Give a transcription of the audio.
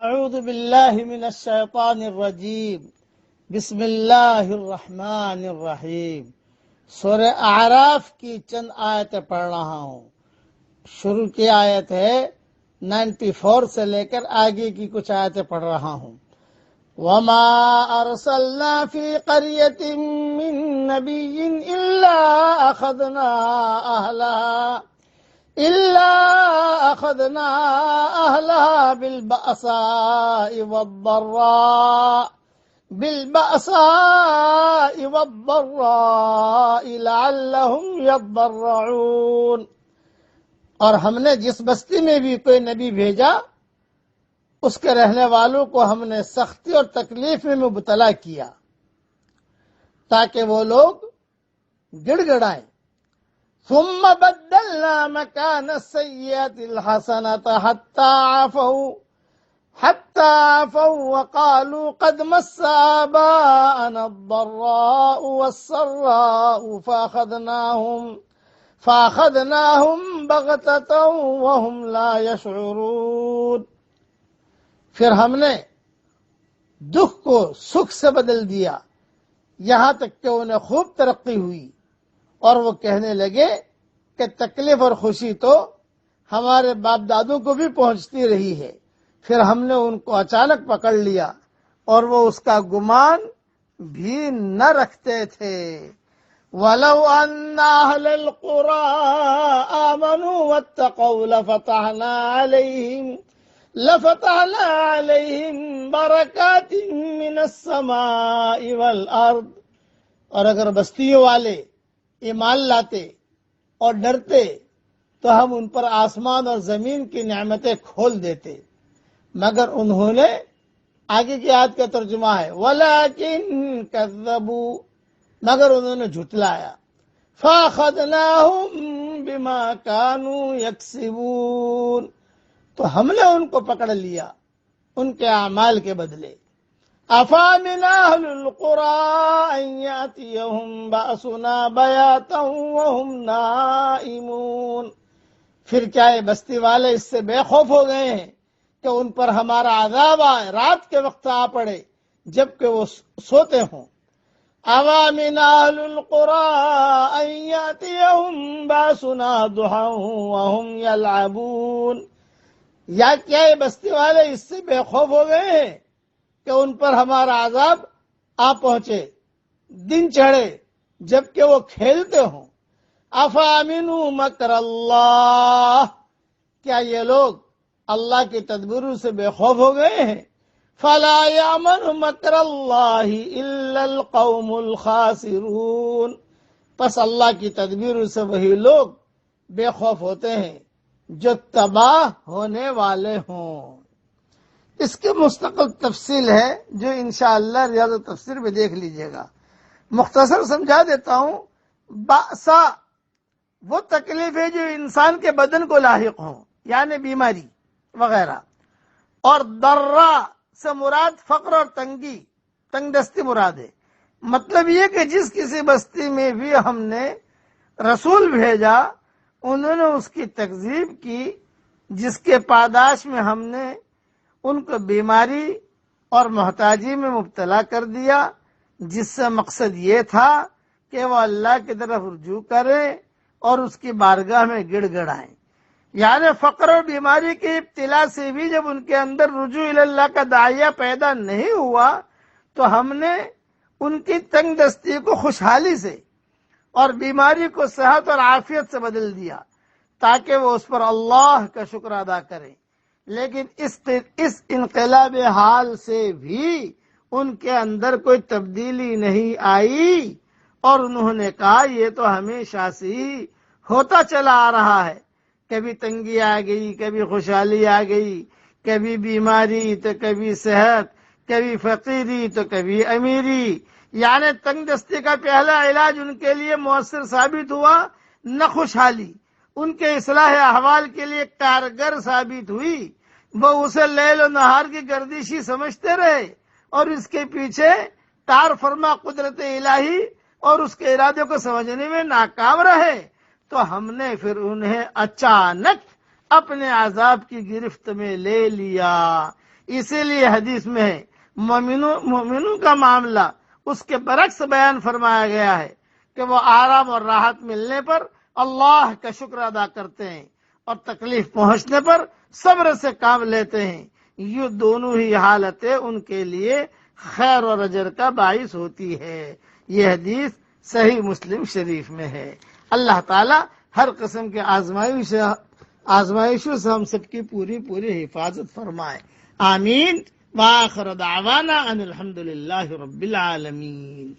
اعوذ باللہ من الشیطان الرجیم بسم اللہ الرحمن الرحیم۔ سورہ اعراف کی چند آیتیں پڑھ رہا ہوں۔ شروع کی آیت ہے 94 سے لے کر آگے کی کچھ آیتیں پڑھ رہا ہوں۔ وَمَا أَرْسَلْنَا فِي قَرْيَةٍ مِّن نَّبِيٍّ إِلَّا أَخَذْنَا أَهْلَهَا بِالْبَأْسَاءِ وَالضَّرَّاءِ لَعَلَّهُمْ يَضَّرَّعُونَ۔ اور ہم نے جس بستی میں بھی کوئی نبی بھیجا اس کے رہنے والوں کو ہم نے سختی اور تکلیف میں مبتلا کیا تاکہ وہ لوگ گڑ گڑائیں۔ ثم بدلنا مكان السيئة الحسنة حتى عفوا وقالوا قد مس آباءنا الضراء والسراء فأخذناهم بغتة وهم لا يشعرون۔ پھر ہم نے دکھ کو سکھ سے بدل دیا یہاں تک کہ انہیں خوب ترقی ہوئی، اور وہ کہنے لگے کہ تکلیف اور خوشی تو ہمارے باپ دادوں کو بھی پہنچتی رہی ہے۔ پھر ہم نے ان کو اچانک پکڑ لیا اور وہ اس کا گمان بھی نہ رکھتے تھے۔ وَلَوْ أَنَّ أَهْلَ الْقُرَىٰ آمَنُوا وَاتَّقَوْا لَفَتَحْنَا عَلَيْهِمْ بَرَكَاتٍ مِّنَ السَّمَاءِ وَالْأَرْضِ۔ اور اگر بستیوں والے ایمان لاتے اور ڈرتے تو ہم ان پر آسمان اور زمین کی نعمتیں کھول دیتے، مگر انہوں نے، آگے کی آیت کا ترجمہ ہے وَلَٰكِن كَذَّبُوا، مگر انہوں نے جھٹلایا۔ فَأَخَذْنَاهُمْ بِمَا كَانُوا يَكْسِبُونَ، تو ہم نے ان کو پکڑ لیا ان کے اعمال کے بدلے۔ أَفَأَمِنَ أَهْلُ الْقُرَىٰ أَن يَأْتِيَهُمْ بَأْسُنَا بَيَاتًا وَهُمْ نَائِمُونَ، پھر کیا یہ بستی والے اس سے بے خوف ہو گئے ہیں کہ ان پر ہمارا عذاب آئے، رات کے وقت آ پڑے جبکہ وہ سوتے ہوں۔ أَفَأَمِنَ أَهْلُ الْقُرَىٰ أَن يَأْتِيَهُمْ بَأْسُنَا ضُحًى وَهُمْ يَلْعَبُونَ، یا کیا یہ بستی والے اس سے بے خوف ہو گئے ہیں کہ ان پر ہمارا عذاب آ پہنچے دن چڑھے جبکہ وہ کھیلتے ہوں۔ أَفَأَمِنُوا مَكْرَ اللَّهِ، کیا یہ لوگ اللہ کی تدبیروں سے بے خوف ہو گئے ہیں؟ فَلَا يَأْمَنُ مَكْرَ اللَّهِ إِلَّا الْقَوْمُ الْخَاسِرُونَ، پس اللہ کی تدبیروں سے وہی لوگ بے خوف ہوتے ہیں جو تباہ ہونے والے ہوں۔ اس کی مستقل تفصیل ہے جو انشاءاللہ ریاض التفسیر میں دیکھ لیجئے گا۔ مختصر سمجھا دیتا ہوں۔ بأسا وہ تکلیف ہے جو انسان کے بدن کو لاحق ہوں، یعنی بیماری وغیرہ، اور ضرّا سے مراد فقر اور تنگ دستی مراد ہے۔ مطلب یہ کہ جس کسی بستی میں بھی ہم نے رسول بھیجا انہوں نے اس کی تکذیب کی، جس کے پاداش میں ہم نے ان کو بیماری اور محتاجی میں مبتلا کر دیا، جس سے مقصد یہ تھا کہ وہ اللہ کی طرف رجوع کریں اور اس کی بارگاہ میں گڑ گڑائیں۔ یعنی فقر اور بیماری کی ابتلا سے بھی جب ان کے اندر رجوع اللہ کا داعیہ پیدا نہیں ہوا تو ہم نے ان کی تنگ دستی کو خوشحالی سے اور بیماری کو صحت اور عافیت سے بدل دیا تاکہ وہ اس پر اللہ کا شکر ادا کریں۔ لیکن اس انقلاب حال سے بھی ان کے اندر کوئی تبدیلی نہیں آئی، اور انہوں نے کہا یہ تو ہمیشہ سے ہی ہوتا چلا آ رہا ہے، کبھی تنگی آ گئی، کبھی خوشحالی آ گئی، کبھی بیماری تو کبھی صحت، کبھی فقیری تو کبھی امیری۔ یعنی تنگ دستی کا پہلا علاج ان کے لیے مؤثر ثابت ہوا نہ خوشحالی، ان کے اصلاح احوال کے لیے کارگر ثابت ہوئی۔ وہ اسے لیل و نہار کی گردشی سمجھتے رہے اور اس کے پیچھے تار فرما قدرت الہی اور اس کے ارادے کو سمجھنے میں ناکام رہے، تو ہم نے پھر انہیں اچانک اپنے عذاب کی گرفت میں لے لیا۔ اسی لیے حدیث میں ہے مومنوں کا معاملہ اس کے برعکس بیان فرمایا گیا ہے کہ وہ آرام اور راحت ملنے پر اللہ کا شکر ادا کرتے ہیں اور تکلیف پہنچنے پر صبر سے کام لیتے ہیں. یہ دونوں ہی حالتیں ان کے لیے خیر اور اجر کا باعث ہوتی ہے. یہ حدیث صحیح مسلم شریف میں ہے. اللہ تعالی ہر قسم کے آزمائشوں سے ہم سب کی پوری حفاظت فرمائے. آمین. وآخر دعوانا ان الحمد للہ رب العالمین.